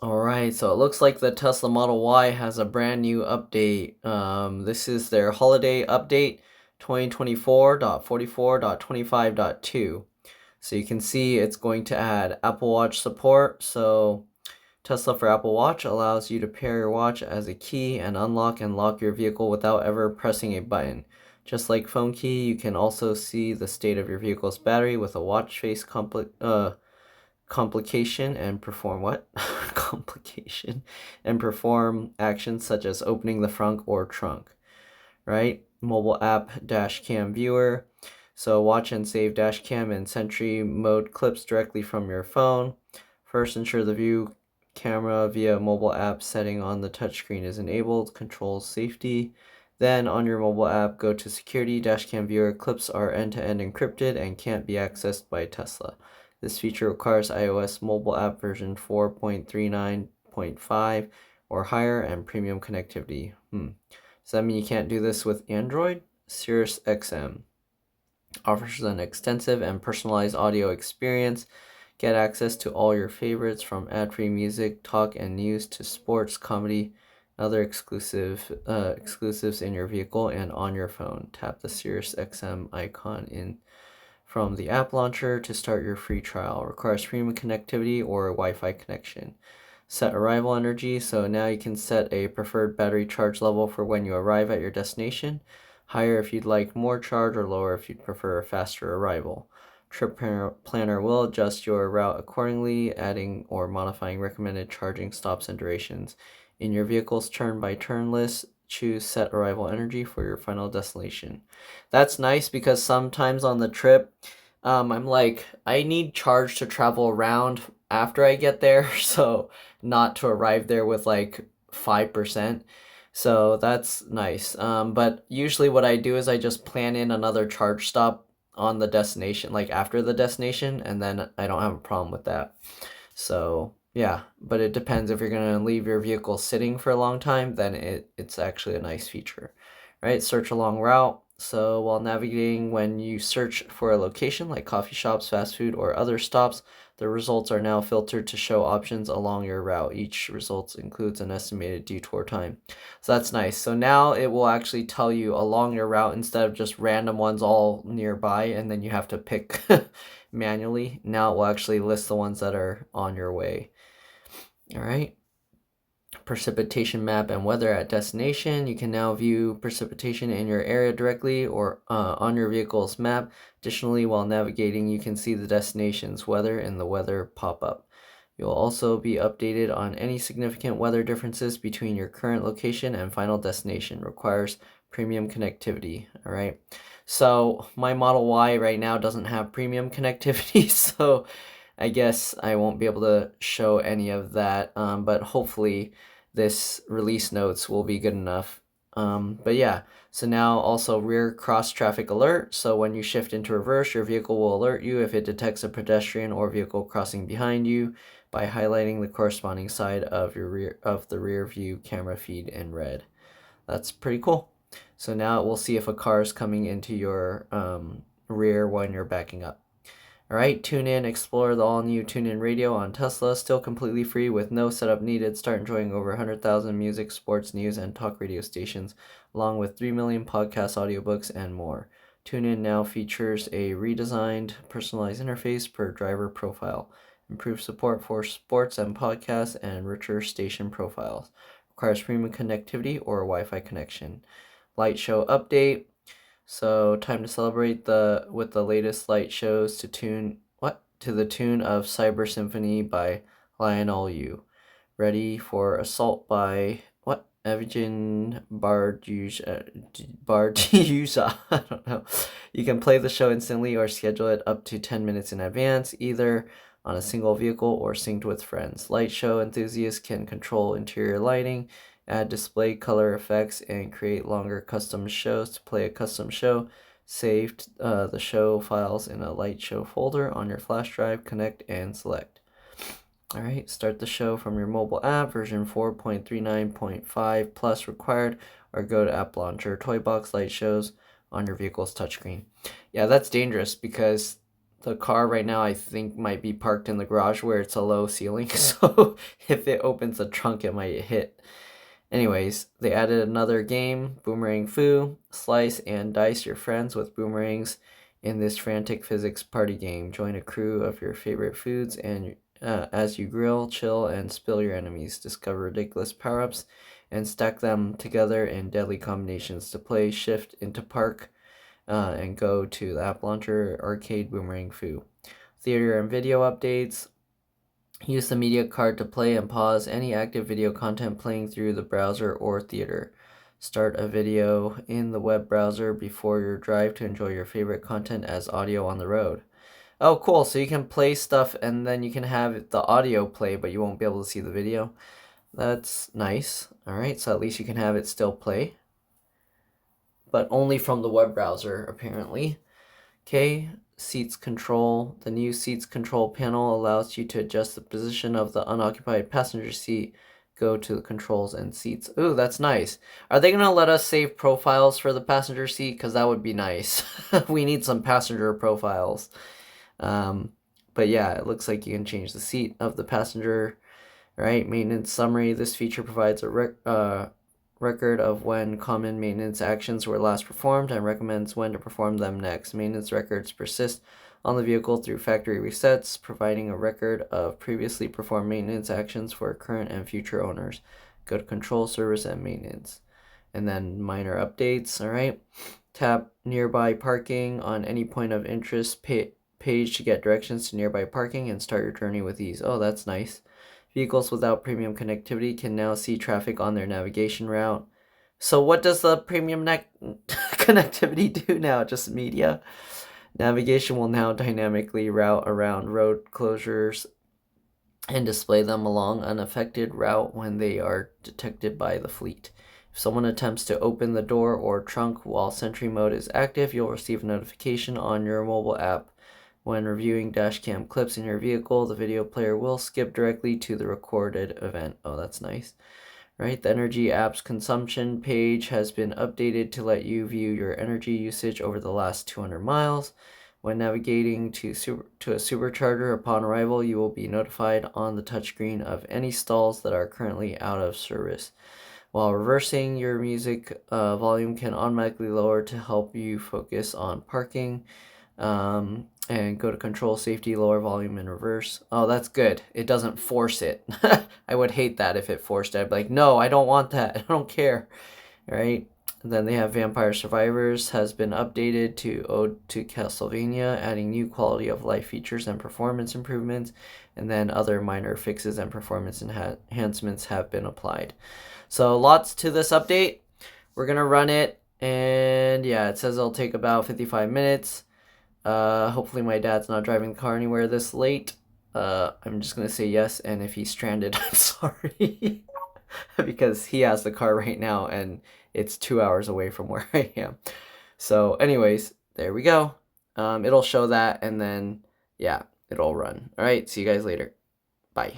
Alright, so it looks like the Tesla Model Y has a brand new update. This is their holiday update 2024.44.25.2. So you can see it's going to add Apple Watch support. So Tesla for Apple Watch allows you to pair your watch as a key and unlock and lock your vehicle without ever pressing a button. Just like phone key, you can also see the state of your vehicle's battery with a watch face complication and perform what? Complication and perform actions such as opening the front or trunk, right? Mobile app dash cam viewer. So watch and save dash cam and Sentry mode clips directly from your phone. First, ensure the view camera via mobile app setting on the touchscreen is enabled. Controls safety. Then on your mobile app, go to security dash cam viewer. Clips are end-to-end encrypted and can't be accessed by Tesla. This feature requires iOS mobile app version 4.39.5 or higher and premium connectivity. Does that mean you can't do this with Android? SiriusXM offers an extensive and personalized audio experience. Get access to all your favorites from ad-free music, talk, and news to sports, comedy, and other exclusives in your vehicle and on your phone. Tap the SiriusXM icon from the app launcher to start your free trial. Requires premium connectivity or a Wi-Fi connection. Set arrival energy. So now you can set a preferred battery charge level for when you arrive at your destination. Higher if you'd like more charge, or lower if you'd prefer a faster arrival. Trip planner will adjust your route accordingly, adding or modifying recommended charging stops and durations. In your vehicle's turn-by-turn list, choose set arrival energy for your final destination. That's nice because sometimes on the trip, I'm like, I need charge to travel around after I get there, so not to arrive there with like 5%. So that's nice. But usually what I do is I just plan in another charge stop on the destination, like after the destination, and then I don't have a problem with that. So yeah, but it depends. If you're gonna leave your vehicle sitting for a long time, then it's actually a nice feature, right? Search along route. So while navigating, when you search for a location like coffee shops, fast food, or other stops, the results are now filtered to show options along your route. Each result includes an estimated detour time. So that's nice. So now it will actually tell you along your route instead of just random ones all nearby and then you have to pick manually. Now it will actually list the ones that are on your way. All right. Precipitation map and weather at destination. You can now view precipitation in your area directly or on your vehicle's map. Additionally, while navigating, you can see the destination's weather in the weather pop-up. You'll also be updated on any significant weather differences between your current location and final destination. Requires premium connectivity. All right. So my Model Y right now doesn't have premium connectivity, so I guess I won't be able to show any of that. But hopefully this release notes will be good enough. But yeah, so now also rear cross traffic alert. So when you shift into reverse, your vehicle will alert you if it detects a pedestrian or vehicle crossing behind you by highlighting the corresponding side of the rear view camera feed in red. That's pretty cool. So now it will see if a car is coming into your rear when you're backing up. All right, tune in, explore the all-new TuneIn Radio on Tesla, still completely free with no setup needed. Start enjoying over 100,000 music, sports, news, and talk radio stations, along with 3 million podcast audiobooks and more. TuneIn now features a redesigned, personalized interface per driver profile, improved support for sports and podcasts, and richer station profiles. Requires premium connectivity or a Wi-Fi connection. Light show update. So time to celebrate with the latest light shows to the tune of Cyber Symphony by Lionel Yu. Ready for Assault by Evgen Bardiuza. I don't know. You can play the show instantly or schedule it up to 10 minutes in advance, either on a single vehicle or synced with friends. Light show enthusiasts can control interior lighting, add display color effects, and create longer custom shows. To play a custom show, save the show files in a light show folder on your flash drive, connect, and select. All right, start the show from your mobile app, version 4.39.5 plus required, or go to App Launcher, Toy Box Light Shows on your vehicle's touchscreen. Yeah, that's dangerous because the car right now, I think, might be parked in the garage where it's a low ceiling. So if it opens the trunk, it might hit. Anyways, they added another game, Boomerang Foo. Slice and dice your friends with boomerangs in this frantic physics party game. Join a crew of your favorite foods and as you grill, chill, and spill your enemies. Discover ridiculous power-ups and stack them together in deadly combinations. To play, shift into park and go to the app launcher, arcade, Boomerang Foo. Theater and video updates. Use the media card to play and pause any active video content playing through the browser or theater. Start a video in the web browser before your drive to enjoy your favorite content as audio on the road. Oh, cool. So you can play stuff and then you can have the audio play, but you won't be able to see the video. That's nice. All right, so at least you can have it still play, but only from the web browser, apparently. Okay, seats control. The new seats control panel allows you to adjust the position of the unoccupied passenger seat. Go to the controls and seats. Ooh, that's nice. Are they going to let us save profiles for the passenger seat? Because that would be nice. We need some passenger profiles. But yeah, it looks like you can change the seat of the passenger. Right, maintenance summary. This feature provides a record of when common maintenance actions were last performed and recommends when to perform them next. Maintenance records persist on the vehicle through factory resets, providing a record of previously performed maintenance actions for current and future owners. Go to control, service, and maintenance. And then minor updates, all right? Tap nearby parking on any point of interest page to get directions to nearby parking and start your journey with ease. Oh, that's nice. Vehicles without premium connectivity can now see traffic on their navigation route. So what does the premium connectivity do now? Just media? Navigation will now dynamically route around road closures and display them along unaffected route when they are detected by the fleet. If someone attempts to open the door or trunk while Sentry mode is active, you'll receive a notification on your mobile app. When reviewing dashcam clips in your vehicle, the video player will skip directly to the recorded event. Oh, that's nice. Right, the energy apps consumption page has been updated to let you view your energy usage over the last 200 miles. When navigating to a supercharger upon arrival, you will be notified on the touchscreen of any stalls that are currently out of service. While reversing, your music volume can automatically lower to help you focus on parking. And go to control, safety, lower volume, and reverse. Oh, that's good. It doesn't force it. I would hate that if it forced it. I'd be like, no, I don't want that. I don't care. All right. And then they have Vampire Survivors has been updated to Ode to Castlevania, adding new quality of life features and performance improvements. And then other minor fixes and performance enhancements have been applied. So lots to this update. We're going to run it. And yeah, it says it'll take about 55 minutes. Hopefully my dad's not driving the car anywhere this late. I'm just gonna say yes, and if he's stranded, I'm sorry. Because he has the car right now, and it's 2 hours away from where I am. So anyways, there we go. It'll show that, and then, yeah, it'll run. Alright, see you guys later. Bye.